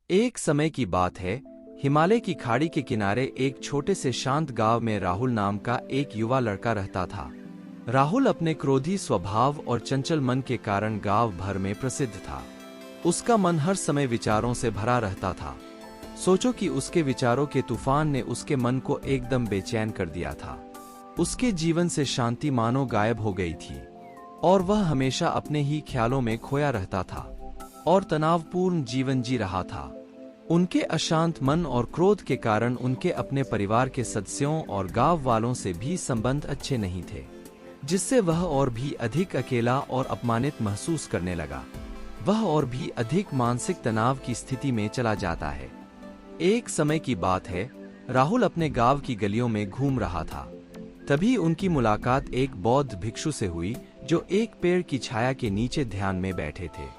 एक समय की बात है, हिमालय की खाड़ी के किनारे एक छोटे से शांत गांव में राहुल नाम का एक युवा लड़का रहता था। राहुल अपने क्रोधी स्वभाव और चंचल मन के कारण गांव भर में प्रसिद्ध था। उसका मन हर समय विचारों से भरा रहता था। सोचो कि उसके विचारों के तूफान ने उसके मन को एकदम बेचैन कर दिया था। उसके जीवन से शांति मानो गायब हो गई थी और वह हमेशा अपने ही ख्यालों में खोया रहता था और तनावपूर्ण जीवन जी रहा था। उनके अशांत मन और क्रोध के कारण उनके अपने परिवार के सदस्यों और गांव वालों से भी संबंध अच्छे नहीं थे, जिससे वह और भी अधिक अकेला और अपमानित महसूस करने लगा। वह और भी अधिक मानसिक तनाव की स्थिति में चला जाता है। एक समय की बात है, राहुल अपने गांव की गलियों में घूम रहा था। तभी उनकी मुलाकात एक बौद्ध भिक्षु से हुई जो एक पेड़ की छाया के नीचे ध्यान में बैठे थे।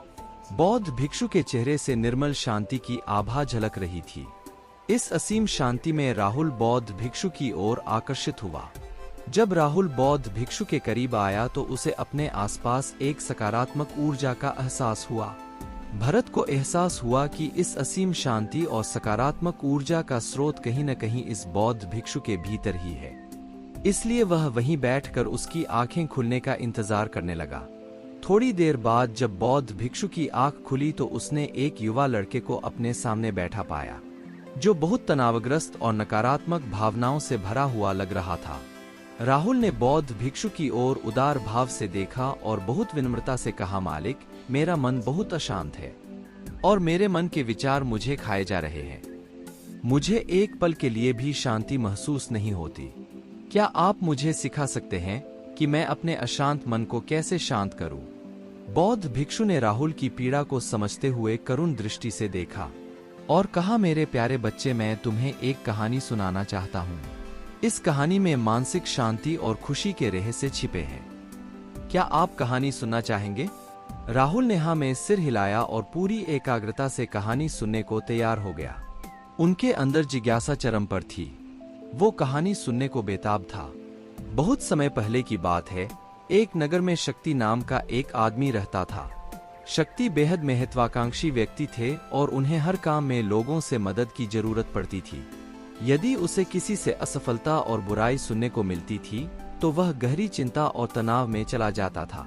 बौद्ध भिक्षु के चेहरे से निर्मल शांति की आभा झलक रही थी। इस असीम शांति में राहुल बौद्ध भिक्षु की ओर आकर्षित हुआ। जब राहुल बौद्ध भिक्षु के करीब आया तो उसे अपने आसपास एक सकारात्मक ऊर्जा का एहसास हुआ। भरत को एहसास हुआ कि इस असीम शांति और सकारात्मक ऊर्जा का स्रोत कहीं न कहीं इस बौद्ध भिक्षु के भीतर ही है। इसलिए वह वहीं बैठकर उसकी आंखें खुलने का इंतजार करने लगा। थोड़ी देर बाद जब बौद्ध भिक्षु की आंख खुली तो उसने एक युवा लड़के को अपने सामने बैठा पाया, जो बहुत तनावग्रस्त और नकारात्मक भावनाओं से भरा हुआ लग रहा था। राहुल ने बौद्ध भिक्षु की ओर उदार भाव से देखा और बहुत विनम्रता से कहा, मालिक, मेरा मन बहुत अशांत है और मेरे मन के विचार मुझे खाए जा रहे हैं। मुझे एक पल के लिए भी शांति महसूस नहीं होती। क्या आप मुझे सिखा सकते हैं कि मैं अपने अशांत मन को कैसे शांत करूं? बौद्ध भिक्षु ने राहुल की पीड़ा को समझते हुए करुण दृष्टि से देखा और कहा, मेरे प्यारे बच्चे, मैं तुम्हें एक कहानी सुनाना चाहता हूं। इस कहानी में मानसिक शांति और खुशी के रहस्य छिपे हैं। क्या आप कहानी सुनना चाहेंगे? राहुल ने हाँ में सिर हिलाया और पूरी एकाग्रता से कहानी सुनने को तैयार हो गया। उनके अंदर जिज्ञासा चरम पर थी। वो कहानी सुनने को बेताब था। बहुत समय पहले की बात है, एक नगर में शक्ति नाम का एक आदमी रहता था। शक्ति बेहद महत्वाकांक्षी व्यक्ति थे और उन्हें हर काम में लोगों से मदद की जरूरत पड़ती थी। यदि उसे किसी से असफलता और बुराई सुनने को मिलती थी तो वह गहरी चिंता और तनाव में चला जाता था।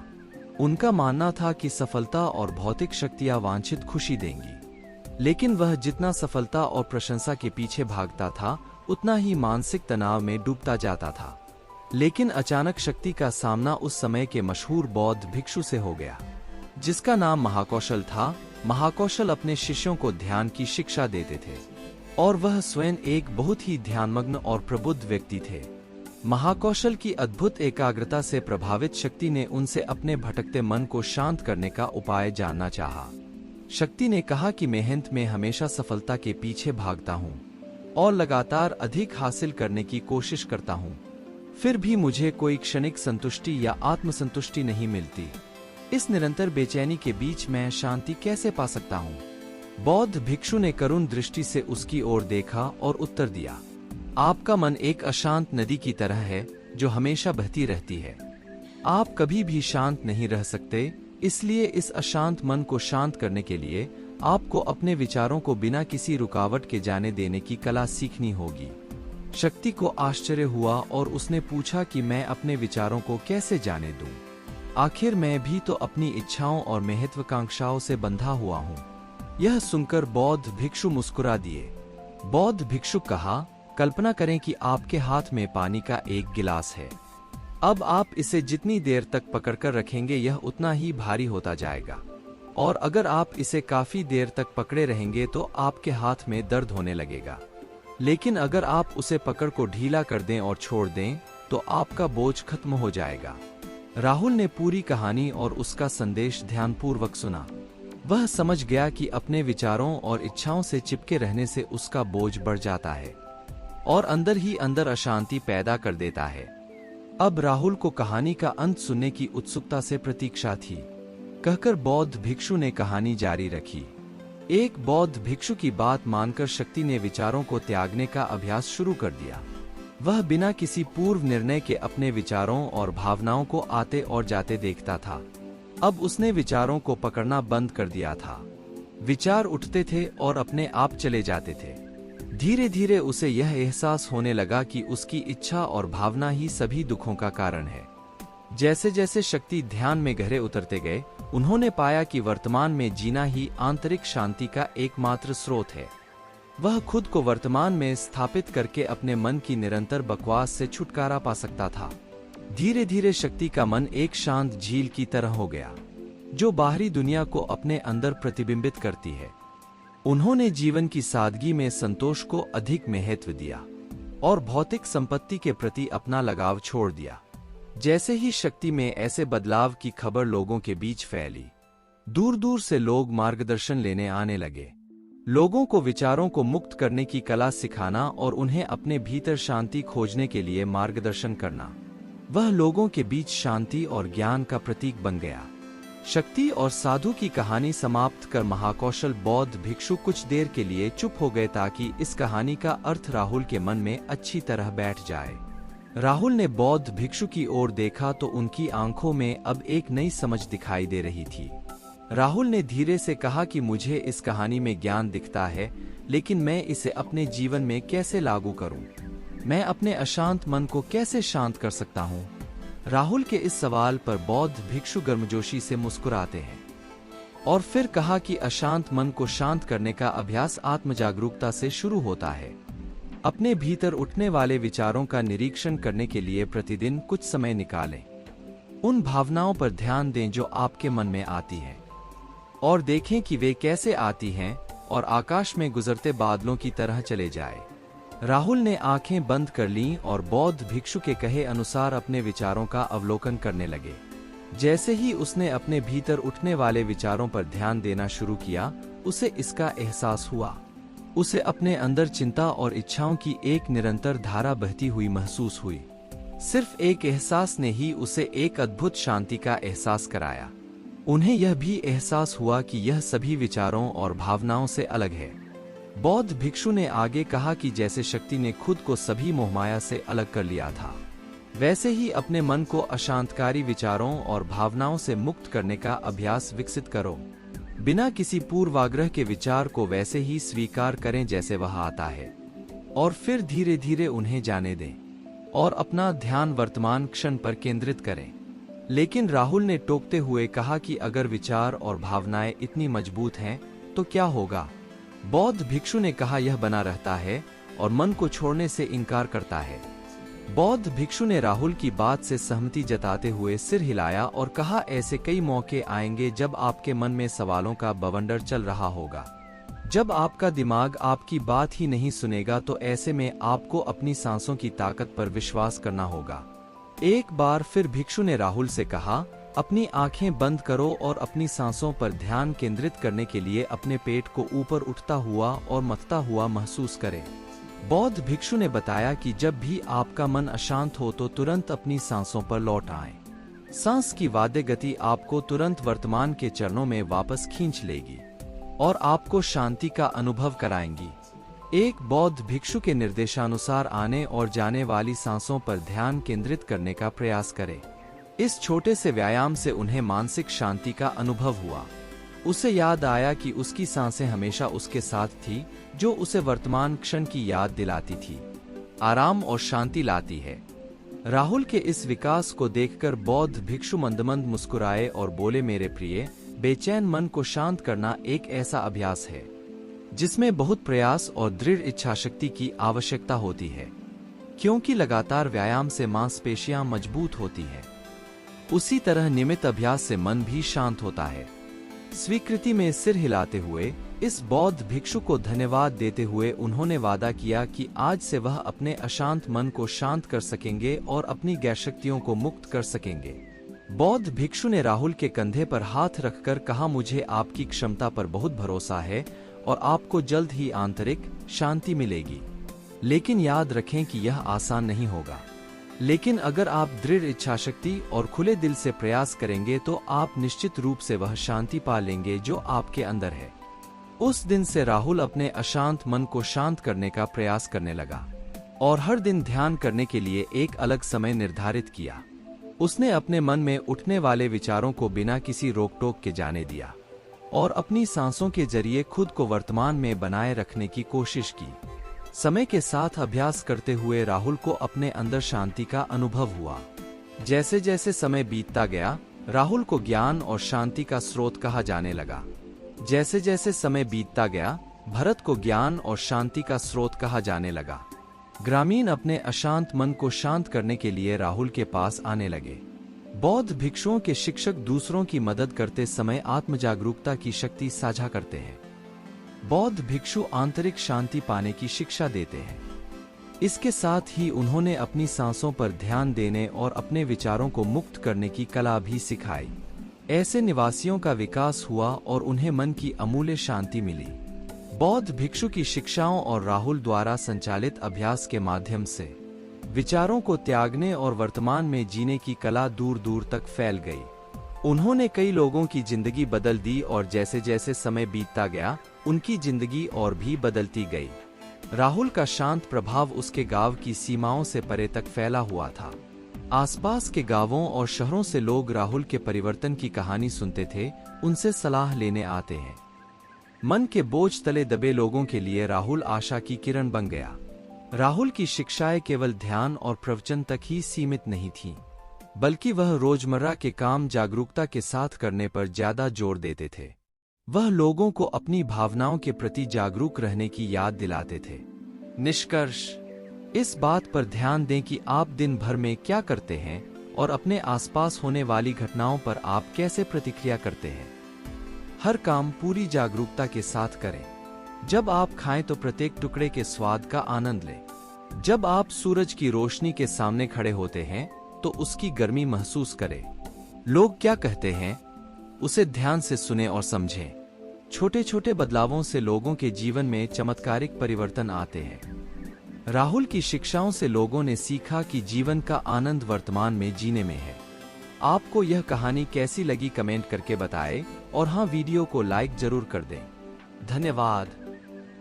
उनका मानना था कि सफलता और भौतिक शक्तियां वांछित खुशी देंगी, लेकिन वह जितना सफलता और प्रशंसा के पीछे भागता था उतना ही मानसिक तनाव में डूबता जाता था। लेकिन अचानक शक्ति का सामना उस समय के मशहूर बौद्ध भिक्षु से हो गया, जिसका नाम महाकौशल था। महाकौशल अपने शिष्यों को ध्यान की शिक्षा देते थे और वह स्वयं एक बहुत ही ध्यानमग्न और प्रबुद्ध व्यक्ति थे। महाकौशल की अद्भुत एकाग्रता से प्रभावित शक्ति ने उनसे अपने भटकते मन को शांत करने का उपाय जानना चाहा। शक्ति ने कहा कि मेहनत में हमेशा सफलता के पीछे भागता हूँ और लगातार अधिक हासिल करने की कोशिश करता हूँ, फिर भी मुझे कोई क्षणिक संतुष्टि या आत्मसंतुष्टि नहीं मिलती। इस निरंतर बेचैनी के बीच मैं शांति कैसे पा सकता हूँ? बौद्ध भिक्षु ने करुण दृष्टि से उसकी ओर देखा और उत्तर दिया, आपका मन एक अशांत नदी की तरह है जो हमेशा बहती रहती है। आप कभी भी शांत नहीं रह सकते, इसलिए इस अशांत मन को शांत करने के लिए आपको अपने विचारों को बिना किसी रुकावट के जाने देने की कला सीखनी होगी। शक्ति को आश्चर्य हुआ और उसने पूछा कि मैं अपने विचारों को कैसे जाने दूं? आखिर मैं भी तो अपनी इच्छाओं और महत्वाकांक्षाओं से बंधा हुआ हूँ। यह सुनकर बौद्ध भिक्षु मुस्कुरा दिए। बौद्ध भिक्षु कहा, कल्पना करें कि आपके हाथ में पानी का एक गिलास है। अब आप इसे जितनी देर तक पकड़कर रखेंगे यह उतना ही भारी होता जाएगा, और अगर आप इसे काफी देर तक पकड़े रहेंगे तो आपके हाथ में दर्द होने लगेगा। लेकिन अगर आप उसे पकड़ को ढीला कर दें और छोड़ दें तो आपका बोझ खत्म हो जाएगा। राहुल ने पूरी कहानी और उसका संदेश ध्यानपूर्वक सुना। वह समझ गया कि अपने विचारों और इच्छाओं से चिपके रहने से उसका बोझ बढ़ जाता है और अंदर ही अंदर अशांति पैदा कर देता है। अब राहुल को कहानी का अंत सुनने की उत्सुकता से प्रतीक्षा थी। कहकर बौद्ध भिक्षु ने कहानी जारी रखी। एक बौद्ध भिक्षु की बात मानकर शक्ति ने विचारों को त्यागने का अभ्यास शुरू कर दिया। वह बिना किसी पूर्व निर्णय के अपने विचारों और भावनाओं को आते और जाते देखता था। अब उसने विचारों को पकड़ना बंद कर दिया था। विचार उठते थे और अपने आप चले जाते थे। धीरे धीरे उसे यह एहसास होने लगा कि उसकी इच्छा और भावना ही सभी दुखों का कारण है। जैसे जैसे शक्ति ध्यान में गहरे उतरते गए, उन्होंने पाया कि वर्तमान में जीना ही आंतरिक शांति का एकमात्र स्रोत है। वह खुद को वर्तमान में स्थापित करके अपने मन की निरंतर बकवास से छुटकारा पा सकता था। धीरे धीरे शक्ति का मन एक शांत झील की तरह हो गया, जो बाहरी दुनिया को अपने अंदर प्रतिबिंबित करती है। उन्होंने जीवन की सादगी में संतोष को अधिक महत्व दिया और भौतिक संपत्ति के प्रति अपना लगाव छोड़ दिया। जैसे ही शक्ति में ऐसे बदलाव की खबर लोगों के बीच फैली, दूर दूर से लोग मार्गदर्शन लेने आने लगे। लोगों को विचारों को मुक्त करने की कला सिखाना और उन्हें अपने भीतर शांति खोजने के लिए मार्गदर्शन करना, वह लोगों के बीच शांति और ज्ञान का प्रतीक बन गया। शक्ति और साधु की कहानी समाप्त कर महाकौशल बौद्ध भिक्षु कुछ देर के लिए चुप हो गए ताकि इस कहानी का अर्थ राहुल के मन में अच्छी तरह बैठ जाए। राहुल ने बौद्ध भिक्षु की ओर देखा तो उनकी आंखों में अब एक नई समझ दिखाई दे रही थी। राहुल ने धीरे से कहा कि मुझे इस कहानी में ज्ञान दिखता है, लेकिन मैं इसे अपने जीवन में कैसे लागू करूं? मैं अपने अशांत मन को कैसे शांत कर सकता हूं? राहुल के इस सवाल पर बौद्ध भिक्षु गर्मजोशी से मुस्कुराते हैं और फिर कहा कि अशांत मन को शांत करने का अभ्यास आत्मजागरूकता से शुरू होता है। अपने भीतर उठने वाले विचारों का निरीक्षण करने के लिए प्रतिदिन कुछ समय निकालें। उन भावनाओं पर ध्यान दें जो आपके मन में आती हैं और देखें कि वे कैसे आती हैं और आकाश में गुजरते बादलों की तरह चले जाए। राहुल ने आंखें बंद कर लीं और बौद्ध भिक्षु के कहे अनुसार अपने विचारों का अवलोकन करने लगे। जैसे ही उसने अपने भीतर उठने वाले विचारों पर ध्यान देना शुरू किया, उसे इसका एहसास हुआ। उसे अपने अंदर चिंता और इच्छाओं की एक निरंतर धारा बहती हुई महसूस हुई। सिर्फ एक एहसास ने ही उसे एक अद्भुत शांति का एहसास कराया। उन्हें यह भी एहसास हुआ कि यह सभी विचारों और भावनाओं से अलग है। बौद्ध भिक्षु ने आगे कहा कि जैसे शक्ति ने खुद को सभी मोहमाया से अलग कर लिया था, वैसे ही अपने मन को अशांतकारी विचारों और भावनाओं से मुक्त करने का अभ्यास विकसित करो। बिना किसी पूर्वाग्रह के विचार को वैसे ही स्वीकार करें जैसे वह आता है और फिर धीरे धीरे उन्हें जाने दें और अपना ध्यान वर्तमान क्षण पर केंद्रित करें। लेकिन राहुल ने टोकते हुए कहा कि अगर विचार और भावनाएं इतनी मजबूत हैं तो क्या होगा? बौद्ध भिक्षु ने कहा, यह बना रहता है और मन को छोड़ने से इनकार करता है। बौद्ध भिक्षु ने राहुल की बात से सहमति जताते हुए सिर हिलाया और कहा, ऐसे कई मौके आएंगे जब आपके मन में सवालों का बवंडर चल रहा होगा। जब आपका दिमाग आपकी बात ही नहीं सुनेगा तो ऐसे में आपको अपनी सांसों की ताकत पर विश्वास करना होगा। एक बार फिर भिक्षु ने राहुल से कहा, अपनी आंखें बंद करो और अपनी सांसों पर ध्यान केंद्रित करने के लिए अपने पेट को ऊपर उठता हुआ और मथता हुआ महसूस करें। बौद्ध भिक्षु ने बताया कि जब भी आपका मन अशांत हो तो तुरंत अपनी सांसों पर लौट आएं। सांस की वाद्य गति आपको तुरंत वर्तमान के चरणों में वापस खींच लेगी और आपको शांति का अनुभव कराएंगी। एक बौद्ध भिक्षु के निर्देशानुसार आने और जाने वाली सांसों पर ध्यान केंद्रित करने का प्रयास करें। इस छोटे से व्यायाम से उन्हें मानसिक शांति का अनुभव हुआ। उसे याद आया कि उसकी सांसें हमेशा उसके साथ थी, जो उसे वर्तमान क्षण की याद दिलाती थी, आराम और शांति लाती है। राहुल के इस विकास को देखकर बौद्ध भिक्षु मंदमंद मुस्कुराए और बोले, मेरे प्रिय, बेचैन मन को शांत करना एक ऐसा अभ्यास है जिसमें बहुत प्रयास और दृढ़ इच्छाशक्ति की आवश्यकता होती है, क्योंकि लगातार व्यायाम से मांसपेशियां मजबूत होती हैं। उसी तरह नियमित अभ्यास से मन भी शांत होता है। स्वीकृति में सिर हिलाते हुए इस बौद्ध भिक्षु को धन्यवाद देते हुए उन्होंने वादा किया कि आज से वह अपने अशांत मन को शांत कर सकेंगे और अपनी गैरशक्तियों को मुक्त कर सकेंगे। बौद्ध भिक्षु ने राहुल के कंधे पर हाथ रखकर कहा, मुझे आपकी क्षमता पर बहुत भरोसा है और आपको जल्द ही आंतरिक शांति मिलेगी। लेकिन याद रखें कि यह आसान नहीं होगा, लेकिन अगर आप दृढ़ इच्छाशक्ति और खुले दिल से प्रयास करेंगे तो आप निश्चित रूप से वह शांति पा लेंगे जो आपके अंदर है। उस दिन से राहुल अपने अशांत मन को शांत करने का प्रयास करने लगा और हर दिन ध्यान करने के लिए एक अलग समय निर्धारित किया। उसने अपने मन में उठने वाले विचारों को बिना किसी रोक टोक के जाने दिया और अपनी सांसों के जरिए खुद को वर्तमान में बनाए रखने की कोशिश की। समय के साथ अभ्यास करते हुए राहुल को अपने अंदर शांति का अनुभव हुआ। जैसे जैसे समय बीतता गया, राहुल को ज्ञान और शांति का स्रोत कहा जाने लगा। जैसे जैसे समय बीतता गया, भरत को ज्ञान और शांति का स्रोत कहा जाने लगा। ग्रामीण अपने अशांत मन को शांत करने के लिए राहुल के पास आने लगे। बौद्ध भिक्षुओं के शिक्षक दूसरों की मदद करते समय आत्मजागरूकता की शक्ति साझा करते हैं। बौद्ध भिक्षु आंतरिक शांति पाने की शिक्षा देते हैं। इसके साथ ही उन्होंने अपनी सांसों पर ध्यान देने और अपने विचारों को मुक्त करने की कला भी सिखाई। ऐसे निवासियों का विकास हुआ और उन्हें मन की अमूल्य शांति मिली। बौद्ध भिक्षु की शिक्षाओं और राहुल द्वारा संचालित अभ्यास के माध्यम से विचारों को त्यागने और वर्तमान में जीने की कला दूर दूर तक फैल गई। उन्होंने कई लोगों की जिंदगी बदल दी और जैसे जैसे समय बीतता गया, उनकी जिंदगी और भी बदलती गई। राहुल का शांत प्रभाव उसके गांव की सीमाओं से परे तक फैला हुआ था। आसपास के गांवों और शहरों से लोग राहुल के परिवर्तन की कहानी सुनते थे, उनसे सलाह लेने आते हैं। मन के बोझ तले दबे लोगों के लिए राहुल आशा की किरण बन गया। राहुल की शिक्षाएं केवल ध्यान और प्रवचन तक ही सीमित नहीं थीं, बल्कि वह रोजमर्रा के काम जागरूकता के साथ करने पर ज्यादा जोर देते थे। वह लोगों को अपनी भावनाओं के प्रति जागरूक रहने की याद दिलाते थे। निष्कर्ष: इस बात पर ध्यान दें कि आप दिन भर में क्या करते हैं और अपने आसपास होने वाली घटनाओं पर आप कैसे प्रतिक्रिया करते हैं। हर काम पूरी जागरूकता के साथ करें। जब आप खाएं तो प्रत्येक टुकड़े के स्वाद का आनंद लें। जब आप सूरज की रोशनी के सामने खड़े होते हैं तो उसकी गर्मी महसूस करें। लोग क्या कहते हैं, उसे ध्यान से सुनें और समझें। छोटे छोटे बदलावों से लोगों के जीवन में चमत्कारिक परिवर्तन आते हैं। राहुल की शिक्षाओं से लोगों ने सीखा कि जीवन का आनंद वर्तमान में जीने में है। आपको यह कहानी कैसी लगी कमेंट करके बताएं और हाँ, वीडियो को लाइक जरूर कर दें। धन्यवाद।